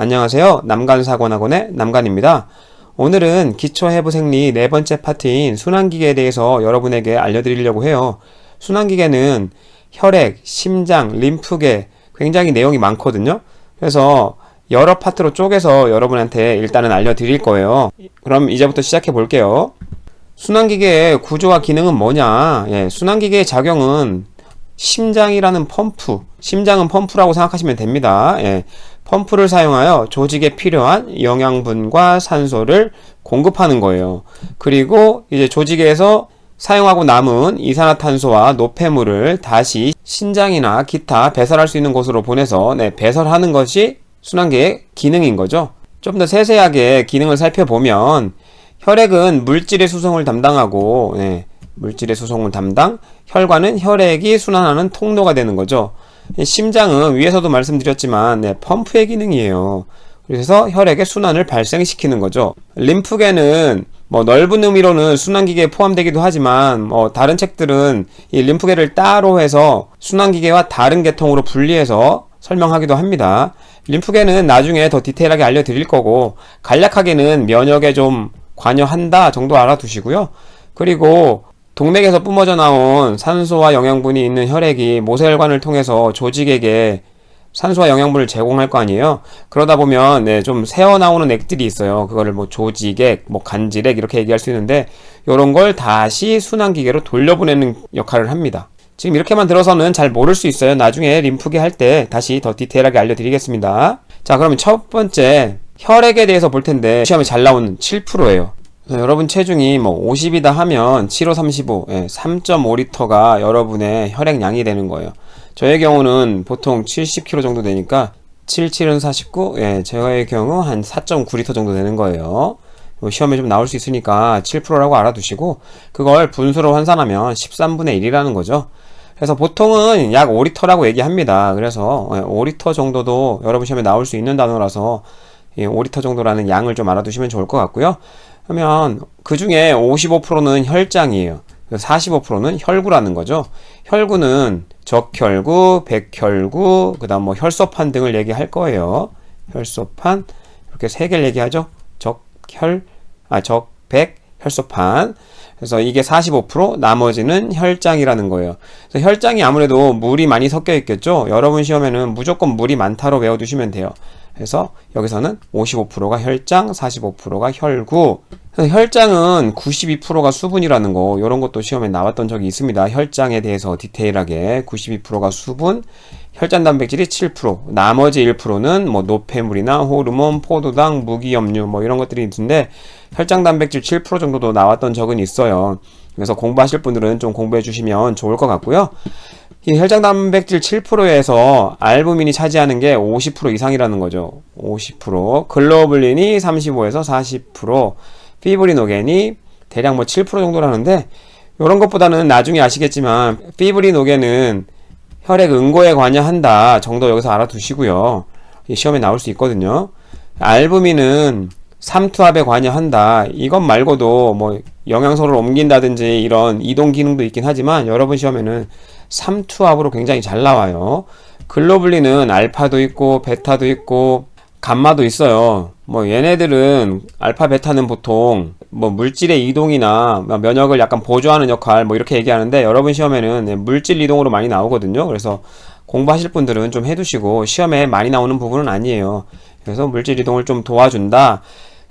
안녕하세요. 남간사관학원의 남간입니다. 오늘은 기초해부생리 네 번째 파트인 순환기계에 대해서 여러분에게 알려드리려고 해요. 순환기계는 혈액, 심장, 림프계 굉장히 내용이 많거든요. 그래서 여러 파트로 쪼개서 여러분한테 일단은 알려드릴 거예요. 그럼 이제부터 시작해 볼게요. 순환기계의 구조와 기능은 뭐냐? 순환기계의 작용은 심장이라는 펌프, 심장은 펌프라고 생각하시면 됩니다. 펌프를 사용하여 조직에 필요한 영양분과 산소를 공급하는 거예요. 그리고 이제 조직에서 사용하고 남은 이산화탄소와 노폐물을 다시 신장이나 기타 배설할 수 있는 곳으로 보내서 배설하는 것이 순환기의 기능인 거죠. 좀 더 세세하게 기능을 살펴보면 혈액은 물질의 수송을 담당하고 물질의 수송을 담당, 혈관은 혈액이 순환하는 통로가 되는 거죠. 심장은 위에서도 말씀드렸지만 펌프의 기능이에요. 그래서 혈액의 순환을 발생시키는 거죠. 림프계는 넓은 의미로는 순환기계에 포함되기도 하지만 다른 책들은 이 림프계를 따로 해서 순환기계와 다른 계통으로 분리해서 설명하기도 합니다. 림프계는 나중에 더 디테일하게 알려드릴 거고, 간략하게는 면역에 좀 관여한다 정도 알아두시고요. 그리고 동맥에서 뿜어져 나온 산소와 영양분이 있는 혈액이 모세혈관을 통해서 조직에게 산소와 영양분을 제공할 거 아니에요. 그러다 보면 좀 새어나오는 액들이 있어요. 그거를 조직액, 간질액 이렇게 얘기할 수 있는데, 이런 걸 다시 순환기계로 돌려보내는 역할을 합니다. 지금 이렇게만 들어서는 잘 모를 수 있어요. 나중에 림프계 할 때 다시 더 디테일하게 알려드리겠습니다. 자, 그러면 첫 번째 혈액에 대해서 볼 텐데, 시험에 잘 나오는 7%예요. 여러분 체중이 50이다 하면 7, 5, 35, 3.5리터가 여러분의 혈액량이 되는 거예요. 저의 경우는 보통 70kg 정도 되니까 7, 7은 49, 저의 경우 한 4.9리터 정도 되는 거예요. 시험에 좀 나올 수 있으니까 7%라고 알아두시고, 그걸 분수로 환산하면 13분의 1이라는 거죠. 그래서 보통은 약 5리터라고 얘기합니다. 그래서 5리터 정도도 여러분 시험에 나올 수 있는 단어라서 5리터 정도라는 양을 좀 알아두시면 좋을 것 같고요. 그러면 그 중에 55%는 혈장이에요. 45%는 혈구라는 거죠. 혈구는 적혈구, 백혈구, 그 다음 혈소판 등을 얘기할 거예요. 혈소판, 이렇게 세 개를 얘기하죠. 백, 혈소판. 그래서 이게 45%, 나머지는 혈장이라는 거예요. 그래서 혈장이 아무래도 물이 많이 섞여 있겠죠. 여러분 시험에는 무조건 물이 많다로 외워두시면 돼요. 그래서 여기서는 55%가 혈장, 45%가 혈구. 혈장은 92%가 수분이라는 거, 이런 것도 시험에 나왔던 적이 있습니다. 혈장에 대해서 디테일하게 92%가 수분, 혈장 단백질이 7%, 나머지 1%는 노폐물이나 호르몬, 포도당, 무기염류 이런 것들이 있는데, 혈장 단백질 7% 정도도 나왔던 적은 있어요. 그래서 공부하실 분들은 좀 공부해 주시면 좋을 것 같고요. 이 혈장 단백질 7%에서 알부민이 차지하는 게 50% 이상이라는 거죠. 50%, 글로불린이 35에서 40%, 피브리노겐이 대략 7% 정도라는데, 이런 것보다는 나중에 아시겠지만 피브리노겐은 혈액 응고에 관여한다 정도 여기서 알아두시고요. 시험에 나올 수 있거든요. 알부민은 삼투압에 관여한다. 이것 말고도 영양소를 옮긴다든지 이런 이동 기능도 있긴 하지만 여러분 시험에는 삼투압으로 굉장히 잘 나와요. 글로불린은 알파도 있고 베타도 있고 감마도 있어요. 얘네들은 알파 베타는 보통 물질의 이동이나 면역을 약간 보조하는 역할 이렇게 얘기하는데, 여러분 시험에는 물질 이동으로 많이 나오거든요. 그래서 공부하실 분들은 좀 해두시고, 시험에 많이 나오는 부분은 아니에요. 그래서 물질 이동을 좀 도와준다.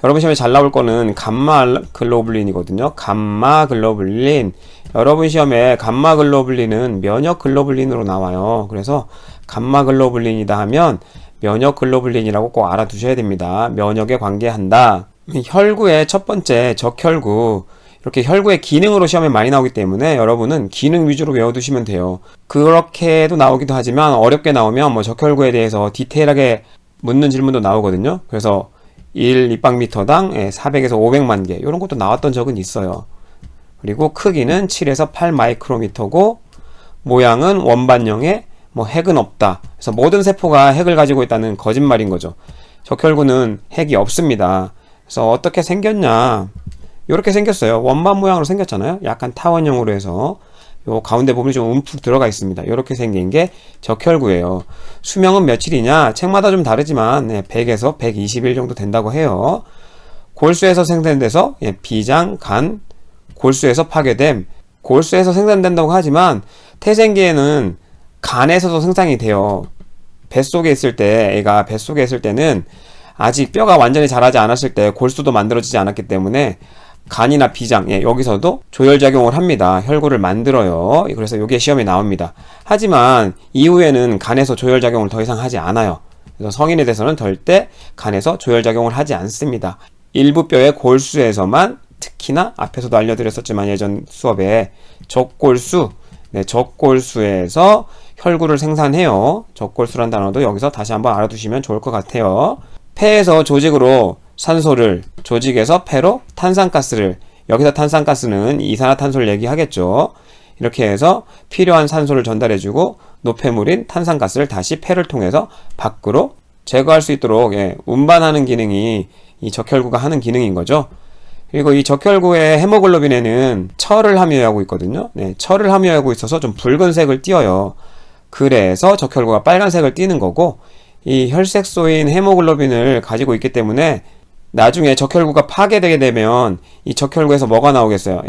여러분 시험에 잘 나올 거는 감마 글로불린이거든요. 감마 글로불린. 여러분 시험에 감마 글로불린은 면역 글로불린으로 나와요. 그래서 감마 글로불린이다 하면 면역 글로불린이라고 꼭 알아두셔야 됩니다. 면역에 관계한다. 혈구의 첫 번째 적혈구, 이렇게 혈구의 기능으로 시험에 많이 나오기 때문에 여러분은 기능 위주로 외워두시면 돼요. 그렇게도 나오기도 하지만 어렵게 나오면 적혈구에 대해서 디테일하게 묻는 질문도 나오거든요. 그래서 1 입방미터당 400에서 500만 개 이런 것도 나왔던 적은 있어요. 그리고 크기는 7에서 8 마이크로미터고, 모양은 원반형의 핵은 없다. 그래서 모든 세포가 핵을 가지고 있다는 거짓말인 거죠. 적혈구는 핵이 없습니다. 그래서 어떻게 생겼냐, 이렇게 생겼어요. 원반 모양으로 생겼잖아요. 약간 타원형으로 해서 요 가운데 부분이 좀 움푹 들어가 있습니다. 이렇게 생긴 게 적혈구예요. 수명은 며칠이냐? 책마다 좀 다르지만 100에서 120일 정도 된다고 해요. 골수에서 생산돼서 비장, 간, 골수에서 파괴됨. 골수에서 생산된다고 하지만 태생기에는 간에서도 생산이 돼요. 뱃속에 있을 때, 애가 뱃속에 있을 때는 아직 뼈가 완전히 자라지 않았을 때 골수도 만들어지지 않았기 때문에 간이나 비장, 여기서도 조혈작용을 합니다. 혈구를 만들어요. 그래서 이게 시험에 나옵니다. 하지만 이후에는 간에서 조혈작용을 더 이상 하지 않아요. 그래서 성인에 대해서는 절대 간에서 조혈작용을 하지 않습니다. 일부 뼈의 골수에서만, 특히나 앞에서도 알려드렸었지만 예전 수업에 적골수, 적골수에서 혈구를 생산해요. 적골수란 단어도 여기서 다시 한번 알아두시면 좋을 것 같아요. 폐에서 조직으로 산소를, 조직에서 폐로 탄산가스를, 여기서 탄산가스는 이산화탄소를 얘기하겠죠. 이렇게 해서 필요한 산소를 전달해주고 노폐물인 탄산가스를 다시 폐를 통해서 밖으로 제거할 수 있도록 운반하는 기능이 이 적혈구가 하는 기능인 거죠. 그리고 이 적혈구의 헤모글로빈에는 철을 함유하고 있거든요. 철을 함유하고 있어서 좀 붉은색을 띄어요. 그래서 적혈구가 빨간색을 띄는 거고, 이 혈색소인 헤모글로빈을 가지고 있기 때문에 나중에 적혈구가 파괴되게 되면 이 적혈구에서 뭐가 나오겠어요?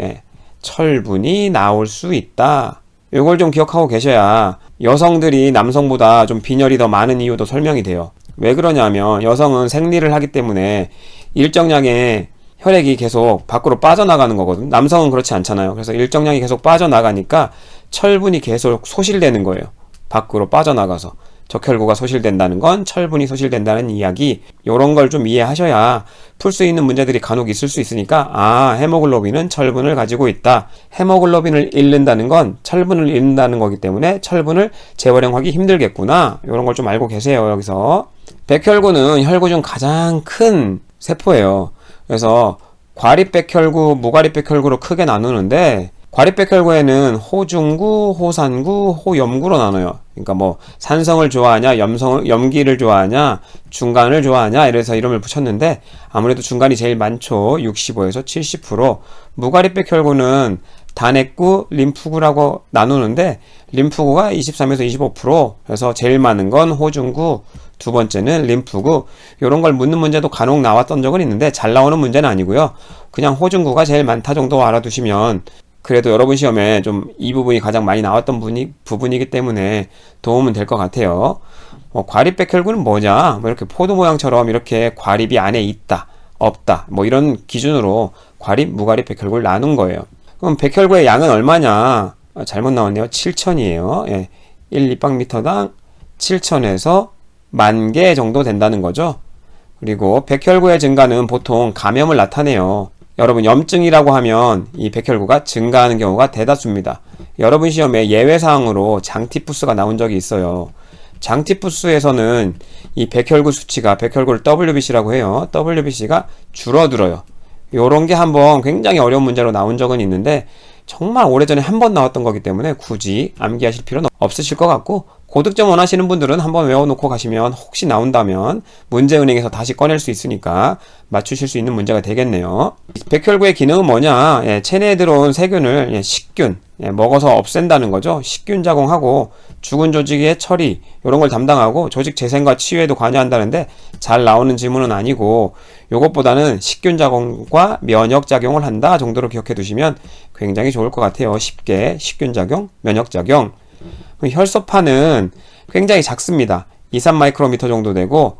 철분이 나올 수 있다. 이걸 좀 기억하고 계셔야 여성들이 남성보다 좀 빈혈이 더 많은 이유도 설명이 돼요. 왜 그러냐면 여성은 생리를 하기 때문에 일정량의 혈액이 계속 밖으로 빠져나가는 거거든. 남성은 그렇지 않잖아요. 그래서 일정량이 계속 빠져나가니까 철분이 계속 소실되는 거예요. 밖으로 빠져나가서. 적혈구가 소실된다는 건 철분이 소실된다는 이야기, 요런 걸 좀 이해하셔야 풀 수 있는 문제들이 간혹 있을 수 있으니까, 헤모글로빈은 철분을 가지고 있다. 헤모글로빈을 잃는다는 건 철분을 잃는다는 거기 때문에 철분을 재활용하기 힘들겠구나. 요런 걸 좀 알고 계세요. 여기서 백혈구는 혈구 중 가장 큰 세포예요. 그래서 과립백혈구, 무과립백혈구로 크게 나누는데, 과립백혈구에는 호중구, 호산구, 호염구로 나눠요. 그러니까 뭐 산성을 좋아하냐, 염기를 좋아하냐, 중간을 좋아하냐, 이래서 이름을 붙였는데 아무래도 중간이 제일 많죠. 65에서 70%. 무과립백혈구는 단핵구, 림프구라고 나누는데 림프구가 23에서 25%. 그래서 제일 많은 건 호중구, 두 번째는 림프구. 이런 걸 묻는 문제도 간혹 나왔던 적은 있는데 잘 나오는 문제는 아니고요. 그냥 호중구가 제일 많다 정도 알아두시면, 그래도 여러분 시험에 좀 이 부분이 가장 많이 나왔던 부분이기 때문에 도움은 될 것 같아요. 과립백혈구는 뭐냐? 이렇게 포도 모양처럼 이렇게 과립이 안에 있다, 없다, 이런 기준으로 과립, 무과립 백혈구를 나눈 거예요. 그럼 백혈구의 양은 얼마냐? 잘못 나왔네요. 7,000이에요. 1, 2박미터당 7,000에서 10,000개 정도 된다는 거죠. 그리고 백혈구의 증가는 보통 감염을 나타내요. 여러분, 염증이라고 하면 이 백혈구가 증가하는 경우가 대다수입니다. 여러분 시험에 예외사항으로 장티푸스가 나온 적이 있어요. 장티푸스에서는 이 백혈구 수치가, 백혈구를 WBC라고 해요. WBC가 줄어들어요. 요런 게 한번 굉장히 어려운 문제로 나온 적은 있는데 정말 오래전에 한 번 나왔던 거기 때문에 굳이 암기하실 필요는 없으실 것 같고, 고득점 원하시는 분들은 한번 외워놓고 가시면 혹시 나온다면 문제은행에서 다시 꺼낼 수 있으니까 맞추실 수 있는 문제가 되겠네요. 백혈구의 기능은 뭐냐? 체내에 들어온 세균을 식균, 먹어서 없앤다는 거죠. 식균 작용하고 죽은 조직의 처리, 이런 걸 담당하고 조직 재생과 치유에도 관여한다는데 잘 나오는 질문은 아니고, 요것보다는 식균 작용과 면역 작용을 한다 정도로 기억해 두시면 굉장히 좋을 것 같아요. 쉽게 식균 작용, 면역 작용. 혈소판은 굉장히 작습니다. 2-3마이크로미터 정도 되고,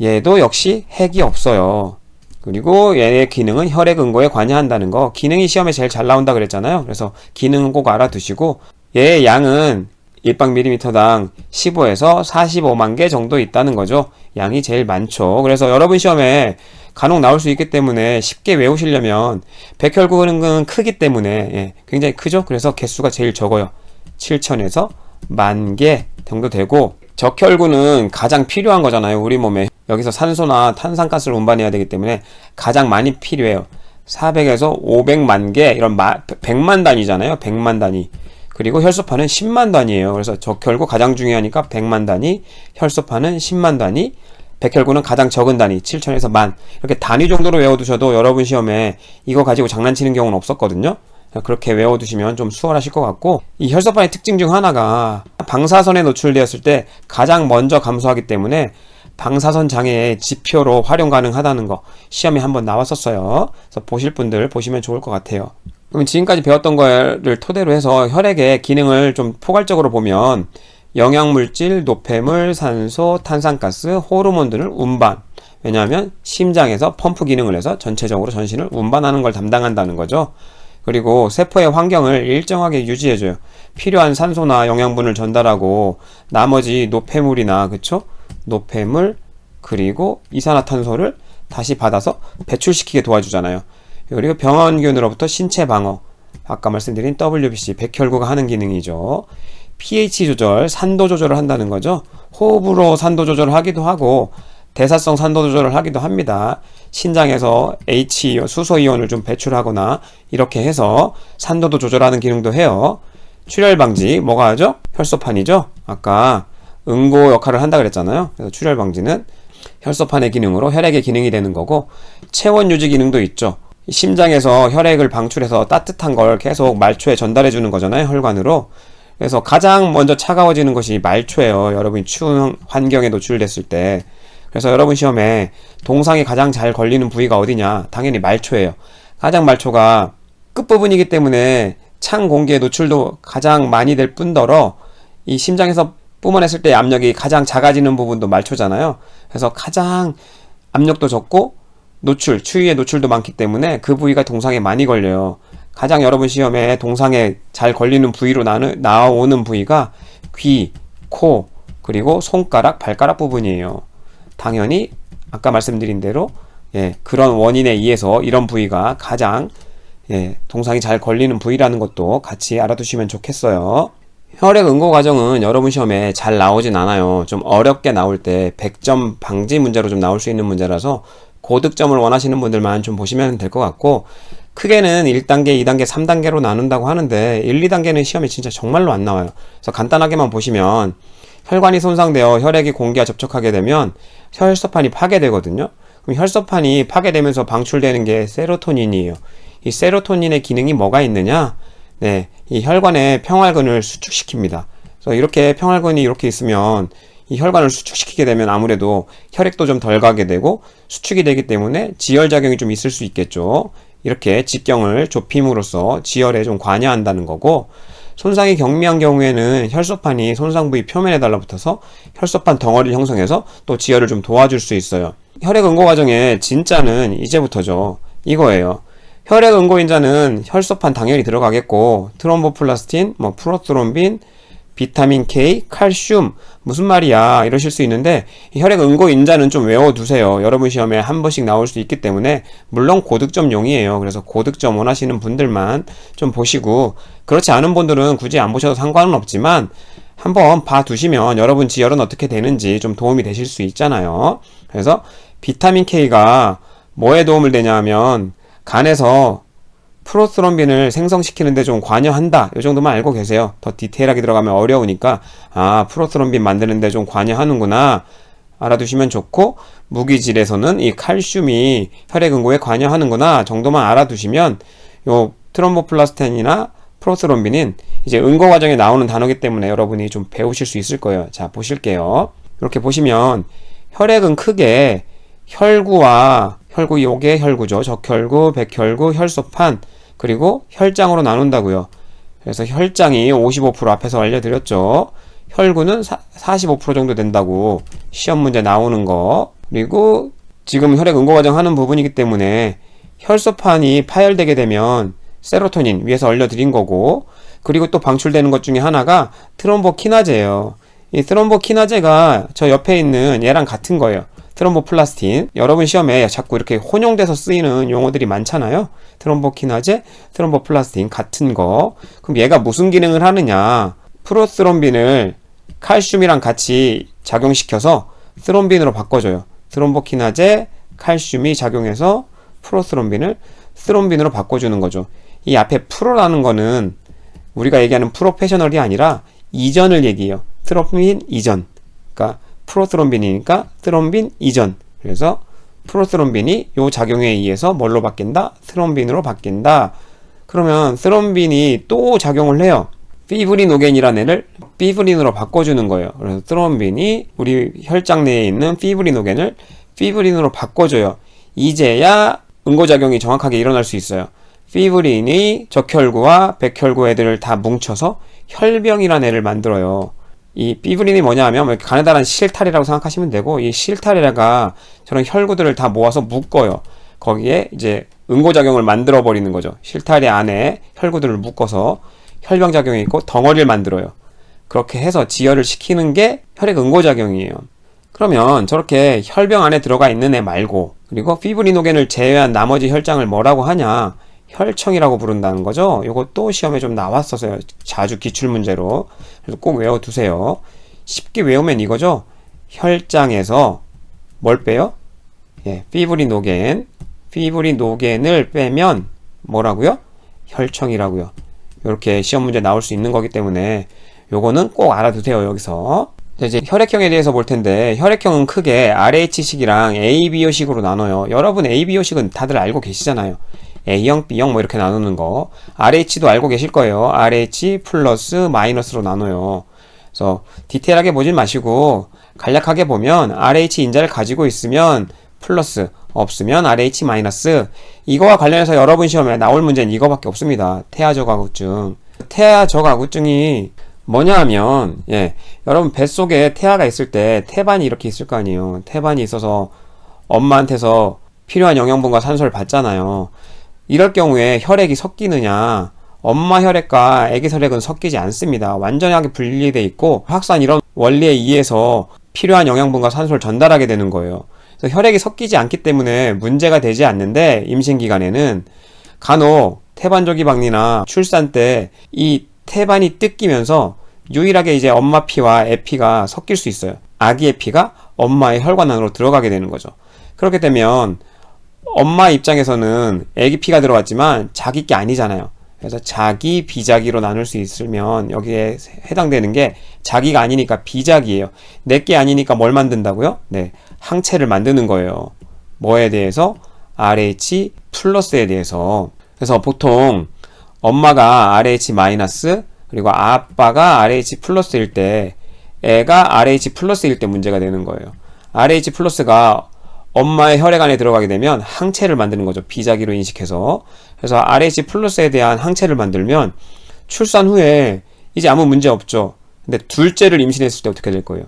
얘도 역시 핵이 없어요. 그리고 얘의 기능은 혈액 응고에 관여한다는 거, 기능이 시험에 제일 잘 나온다 그랬잖아요. 그래서 기능은 꼭 알아두시고, 얘의 양은 1박ml당 15에서 45만 개 정도 있다는 거죠. 양이 제일 많죠. 그래서 여러분 시험에 간혹 나올 수 있기 때문에 쉽게 외우시려면, 백혈구는 크기 때문에 굉장히 크죠. 그래서 개수가 제일 적어요. 7,000에서 10,000개 정도 되고, 적혈구는 가장 필요한 거잖아요, 우리 몸에. 여기서 산소나 탄산가스를 운반해야 되기 때문에 가장 많이 필요해요. 400에서 500만 개, 이런 100만 단위잖아요. 100만 단위. 그리고 혈소판은 10만 단위예요. 그래서 적혈구 가장 중요하니까 100만 단위, 혈소판은 10만 단위, 백혈구는 가장 적은 단위 7,000에서 10,000. 이렇게 단위 정도로 외워두셔도 여러분 시험에 이거 가지고 장난치는 경우는 없었거든요. 그렇게 외워두시면 좀 수월하실 것 같고, 이 혈소판의 특징 중 하나가 방사선에 노출되었을 때 가장 먼저 감소하기 때문에 방사선 장애의 지표로 활용 가능하다는 거 시험에 한번 나왔었어요. 그래서 보실 분들 보시면 좋을 것 같아요. 그럼 지금까지 배웠던 거를 토대로 해서 혈액의 기능을 좀 포괄적으로 보면 영양물질, 노폐물, 산소, 탄산가스, 호르몬들을 운반. 왜냐하면 심장에서 펌프 기능을 해서 전체적으로 전신을 운반하는 걸 담당한다는 거죠. 그리고 세포의 환경을 일정하게 유지해줘요. 필요한 산소나 영양분을 전달하고 나머지 노폐물이나 그쵸? 노폐물 그리고 이산화탄소를 다시 받아서 배출시키게 도와주잖아요. 그리고 병원균으로부터 신체 방어, 아까 말씀드린 WBC, 백혈구가 하는 기능이죠. pH 조절, 산도 조절을 한다는 거죠. 호흡으로 산도 조절을 하기도 하고 대사성 산도 조절을 하기도 합니다. 신장에서 H, 수소이온을 좀 배출하거나 이렇게 해서 산도도 조절하는 기능도 해요. 출혈 방지, 뭐가 하죠? 혈소판이죠. 아까 응고 역할을 한다 그랬잖아요. 그래서 출혈 방지는 혈소판의 기능으로 혈액의 기능이 되는 거고, 체온 유지 기능도 있죠. 심장에서 혈액을 방출해서 따뜻한 걸 계속 말초에 전달해 주는 거잖아요, 혈관으로. 그래서 가장 먼저 차가워지는 것이 말초예요. 여러분이 추운 환경에 노출됐을 때. 그래서 여러분 시험에 동상이 가장 잘 걸리는 부위가 어디냐? 당연히 말초예요. 가장 말초가 끝부분이기 때문에 찬 공기의 노출도 가장 많이 될 뿐더러 이 심장에서 뿜어냈을 때 압력이 가장 작아지는 부분도 말초잖아요. 그래서 가장 압력도 적고 노출, 추위의 노출도 많기 때문에 그 부위가 동상에 많이 걸려요. 가장 여러분 시험에 동상에 잘 걸리는 부위로 나오는 부위가 귀, 코, 그리고 손가락, 발가락 부분이에요. 당연히 아까 말씀드린 대로 그런 원인에 의해서 이런 부위가 가장 동상이 잘 걸리는 부위라는 것도 같이 알아두시면 좋겠어요. 혈액 응고 과정은 여러분 시험에 잘 나오진 않아요. 좀 어렵게 나올 때 100점 방지 문제로 좀 나올 수 있는 문제라서 고득점을 원하시는 분들만 좀 보시면 될 것 같고, 크게는 1단계, 2단계, 3단계로 나눈다고 하는데 1, 2단계는 시험에 진짜 정말로 안 나와요. 그래서 간단하게만 보시면 혈관이 손상되어 혈액이 공기와 접촉하게 되면 혈소판이 파괴되거든요. 그럼 혈소판이 파괴되면서 방출되는 게 세로토닌이에요. 이 세로토닌의 기능이 뭐가 있느냐? 이 혈관의 평활근을 수축시킵니다. 그래서 이렇게 평활근이 이렇게 있으면 이 혈관을 수축시키게 되면 아무래도 혈액도 좀 덜 가게 되고 수축이 되기 때문에 지혈작용이 좀 있을 수 있겠죠. 이렇게 직경을 좁힘으로써 지혈에 좀 관여한다는 거고, 손상이 경미한 경우에는 혈소판이 손상 부위 표면에 달라붙어서 혈소판 덩어리를 형성해서 또 지혈을 좀 도와줄 수 있어요. 혈액 응고 과정의 진짜는 이제부터죠. 이거예요. 혈액 응고인자는 혈소판 당연히 들어가겠고, 트롬보플라스틴, 프로트롬빈, 비타민 K, 칼슘, 무슨 말이야 이러실 수 있는데, 이 혈액 응고인자는 좀 외워두세요. 여러분 시험에 한 번씩 나올 수 있기 때문에, 물론 고득점용이에요. 그래서 고득점 원하시는 분들만 좀 보시고, 그렇지 않은 분들은 굳이 안 보셔도 상관은 없지만 한번 봐두시면 여러분 지혈은 어떻게 되는지 좀 도움이 되실 수 있잖아요. 그래서 비타민 K가 뭐에 도움을 되냐 하면 간에서 프로스트롬빈을 생성시키는데 좀 관여한다. 이 정도만 알고 계세요. 더 디테일하게 들어가면 어려우니까 프로스트롬빈 만드는데 좀 관여하는구나 알아두시면 좋고, 무기질에서는 이 칼슘이 혈액 응고에 관여하는구나 정도만 알아두시면, 요 트롬보플라스틴이나 프로스트롬빈은 이제 응고 과정에 나오는 단어이기 때문에 여러분이 좀 배우실 수 있을 거예요. 자, 보실게요. 이렇게 보시면 혈액은 크게 혈구와 요게 혈구죠. 적혈구, 백혈구, 혈소판, 그리고 혈장으로 나눈다고요. 그래서 혈장이 55% 앞에서 알려드렸죠. 혈구는 45% 정도 된다고 시험 문제 나오는 거. 그리고 지금 혈액 응고 과정 하는 부분이기 때문에 혈소판이 파열되게 되면 세로토닌 위에서 알려드린 거고, 그리고 또 방출되는 것 중에 하나가 트롬보키나제예요. 이 트롬보키나제가 저 옆에 있는 얘랑 같은 거예요. 트롬보플라스틴. 여러분 시험에 자꾸 이렇게 혼용돼서 쓰이는 용어들이 많잖아요. 트롬보키나제, 트롬보플라스틴 같은 거. 그럼 얘가 무슨 기능을 하느냐? 프로스트롬빈을 칼슘이랑 같이 작용시켜서 스롬빈으로 바꿔줘요. 트롬보키나제, 칼슘이 작용해서 프로스트롬빈을 스롬빈으로 바꿔주는 거죠. 이 앞에 프로라는 거는 우리가 얘기하는 프로페셔널이 아니라 이전을 얘기해요. 트롬빈 이전. 그러니까 프로스트롬빈이니까 스롬빈 이전. 그래서 프로스트롬빈이 요 작용에 의해서 뭘로 바뀐다? 스롬빈으로 바뀐다. 그러면 스롬빈이 또 작용을 해요. 피브리노겐이라는 애를 피브린으로 바꿔주는 거예요. 그래서 스롬빈이 우리 혈장 내에 있는 피브리노겐을 피브린으로 바꿔줘요. 이제야 응고작용이 정확하게 일어날 수 있어요. 피브린이 적혈구와 백혈구 애들을 다 뭉쳐서 혈병이라는 애를 만들어요. 이 피브린이 뭐냐 하면 가느다란 실타래라고 생각하시면 되고, 이 실타래가 저런 혈구들을 다 모아서 묶어요. 거기에 이제 응고작용을 만들어 버리는 거죠. 실타래 안에 혈구들을 묶어서 혈병작용이 있고 덩어리를 만들어요. 그렇게 해서 지혈을 시키는 게 혈액 응고작용이에요. 그러면 저렇게 혈병 안에 들어가 있는 애 말고, 그리고 피브리노겐을 제외한 나머지 혈장을 뭐라고 하냐? 혈청이라고 부른다는 거죠. 이것도 시험에 좀 나왔었어요. 자주 기출문제로. 그래서 꼭 외워두세요. 쉽게 외우면 이거죠. 혈장에서 뭘 빼요? 예, 피브리노겐을 빼면 뭐라고요? 혈청이라고요. 이렇게 시험 문제 나올 수 있는 거기 때문에 요거는 꼭 알아두세요. 여기서 이제 혈액형에 대해서 볼 텐데, 혈액형은 크게 RH식이랑 ABO식으로 나눠요. 여러분 ABO식은 다들 알고 계시잖아요. A형, B형 뭐 이렇게 나누는 거. RH도 알고 계실 거예요. RH 플러스 마이너스로 나눠요. 그래서 디테일하게 보진 마시고 간략하게 보면 RH 인자를 가지고 있으면 플러스, 없으면 RH 마이너스. 이거와 관련해서 여러분 시험에 나올 문제는 이거밖에 없습니다. 태아저가구증. 태아저가구증이 뭐냐 하면, 여러분 뱃속에 태아가 있을 때 태반이 이렇게 있을 거 아니에요. 태반이 있어서 엄마한테서 필요한 영양분과 산소를 받잖아요. 이럴 경우에 혈액이 섞이느냐? 엄마 혈액과 애기 혈액은 섞이지 않습니다. 완전하게 분리되어 있고, 확산 이런 원리에 의해서 필요한 영양분과 산소를 전달하게 되는 거예요. 그래서 혈액이 섞이지 않기 때문에 문제가 되지 않는데, 임신 기간에는 간혹 태반조기박리나 출산 때 이 태반이 뜯기면서 유일하게 이제 엄마 피와 애 피가 섞일 수 있어요. 아기의 피가 엄마의 혈관 안으로 들어가게 되는 거죠. 그렇게 되면 엄마 입장에서는 애기 피가 들어왔지만 자기 게 아니잖아요. 그래서 자기, 비자기로 나눌 수 있으면 여기에 해당되는 게 자기가 아니니까 비자기예요. 내 게 아니니까 뭘 만든다고요? 네, 항체를 만드는 거예요. 뭐에 대해서? RH 플러스에 대해서. 그래서 보통 엄마가 RH 마이너스 그리고 아빠가 RH 플러스일 때, 애가 RH 플러스일 때 문제가 되는 거예요. RH 플러스가 엄마의 혈액 안에 들어가게 되면 항체를 만드는 거죠. 비자기로 인식해서. 그래서 RH 플러스에 대한 항체를 만들면 출산 후에 이제 아무 문제 없죠. 근데 둘째를 임신했을 때 어떻게 될 거예요?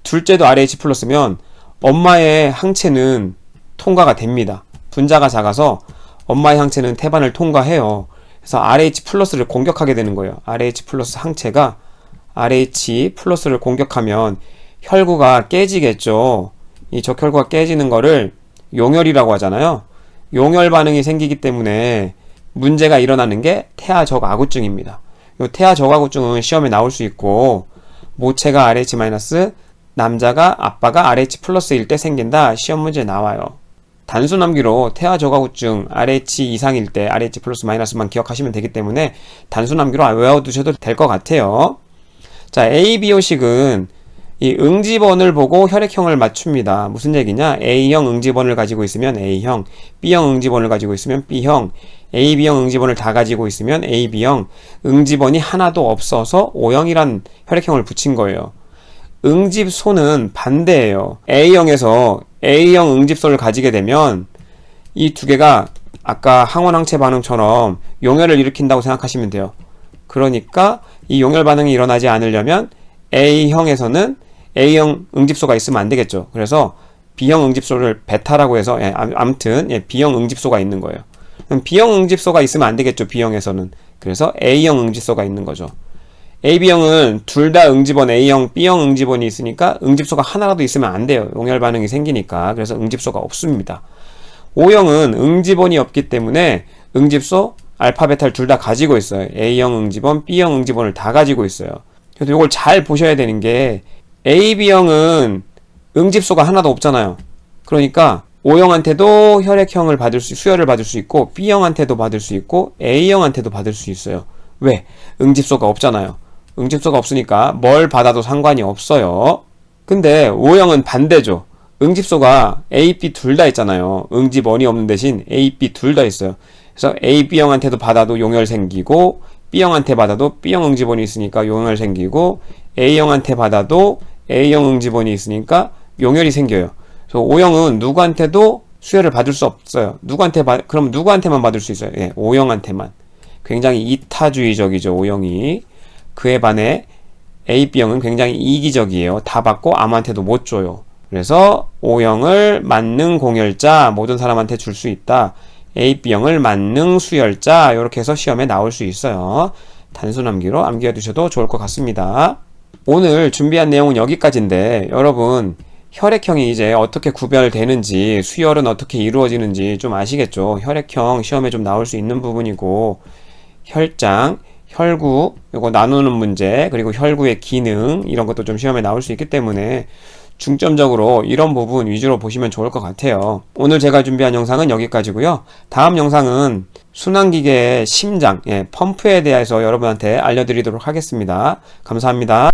둘째도 RH 플러스면 엄마의 항체는 통과가 됩니다. 분자가 작아서 엄마의 항체는 태반을 통과해요. 그래서 RH 플러스를 공격하게 되는 거예요. RH 플러스 항체가 RH 플러스를 공격하면 혈구가 깨지겠죠. 이 적혈구가 깨지는 거를 용혈이라고 하잖아요. 용혈 반응이 생기기 때문에 문제가 일어나는 게 태아저가구증입니다. 이 태아저가구증은 시험에 나올 수 있고, 모체가 RH-, 남자가 아빠가 RH 플러스일 때 생긴다. 시험 문제에 나와요. 단순암기로 태아저가구증 RH 이상일 때 RH 플러스 마이너스만 기억하시면 되기 때문에 단순암기로 외워두셔도 될 것 같아요. 자, ABO식은 이 응집원을 보고 혈액형을 맞춥니다. 무슨 얘기냐? A형 응집원을 가지고 있으면 A형, B형 응집원을 가지고 있으면 B형, AB형 응집원을 다 가지고 있으면 AB형, 응집원이 하나도 없어서 O형이란 혈액형을 붙인 거예요. 응집소는 반대예요. A형에서 A형 응집소를 가지게 되면 이 두 개가 아까 항원항체 반응처럼 용혈을 일으킨다고 생각하시면 돼요. 그러니까 이 용혈 반응이 일어나지 않으려면 A형에서는 A형 응집소가 있으면 안 되겠죠. 그래서 B형 응집소를 베타라고 해서, 아무튼 B형 응집소가 있는 거예요. 그럼 B형 응집소가 있으면 안 되겠죠. B형에서는. 그래서 A형 응집소가 있는 거죠. AB형은 둘 다 응집원 A형, B형 응집원이 있으니까 응집소가 하나라도 있으면 안 돼요. 용혈 반응이 생기니까. 그래서 응집소가 없습니다. O형은 응집원이 없기 때문에 응집소, 알파, 베타를 둘 다 가지고 있어요. A형 응집원, B형 응집원을 다 가지고 있어요. 그래서 이걸 잘 보셔야 되는 게, AB형은 응집소가 하나도 없잖아요. 그러니까 O형한테도 혈액형을 수혈을 받을 수 있고, B형한테도 받을 수 있고, A형한테도 받을 수 있어요. 왜? 응집소가 없잖아요. 응집소가 없으니까 뭘 받아도 상관이 없어요. 근데 O형은 반대죠. 응집소가 A, B 둘 다 있잖아요. 응집원이 없는 대신 A, B 둘 다 있어요. 그래서 A, B형한테도 받아도 용혈 생기고 B형한테 받아도 B형 응지본이 있으니까 용혈 생기고 A형한테 받아도 A형 응지본이 있으니까 용혈이 생겨요. 그래서 O형은 누구한테도 수혈을 받을 수 없어요. 그럼 누구한테만 받을 수 있어요? 예, O형한테만. 굉장히 이타주의적이죠, O형이. 그에 반해 A, B형은 굉장히 이기적이에요. 다 받고 아무한테도 못 줘요. 그래서 O형을 만능 공혈자, 모든 사람한테 줄 수 있다. A, B형을 만능 수혈자, 이렇게 해서 시험에 나올 수 있어요. 단순 암기로 암기해 두셔도 좋을 것 같습니다. 오늘 준비한 내용은 여기까지인데, 여러분 혈액형이 이제 어떻게 구별되는지, 수혈은 어떻게 이루어지는지 좀 아시겠죠? 혈액형 시험에 좀 나올 수 있는 부분이고, 혈장, 혈구, 이거 나누는 문제, 그리고 혈구의 기능, 이런 것도 좀 시험에 나올 수 있기 때문에 중점적으로 이런 부분 위주로 보시면 좋을 것 같아요. 오늘 제가 준비한 영상은 여기까지고요. 다음 영상은 순환기계의 심장, 펌프에 대해서 여러분한테 알려드리도록 하겠습니다. 감사합니다.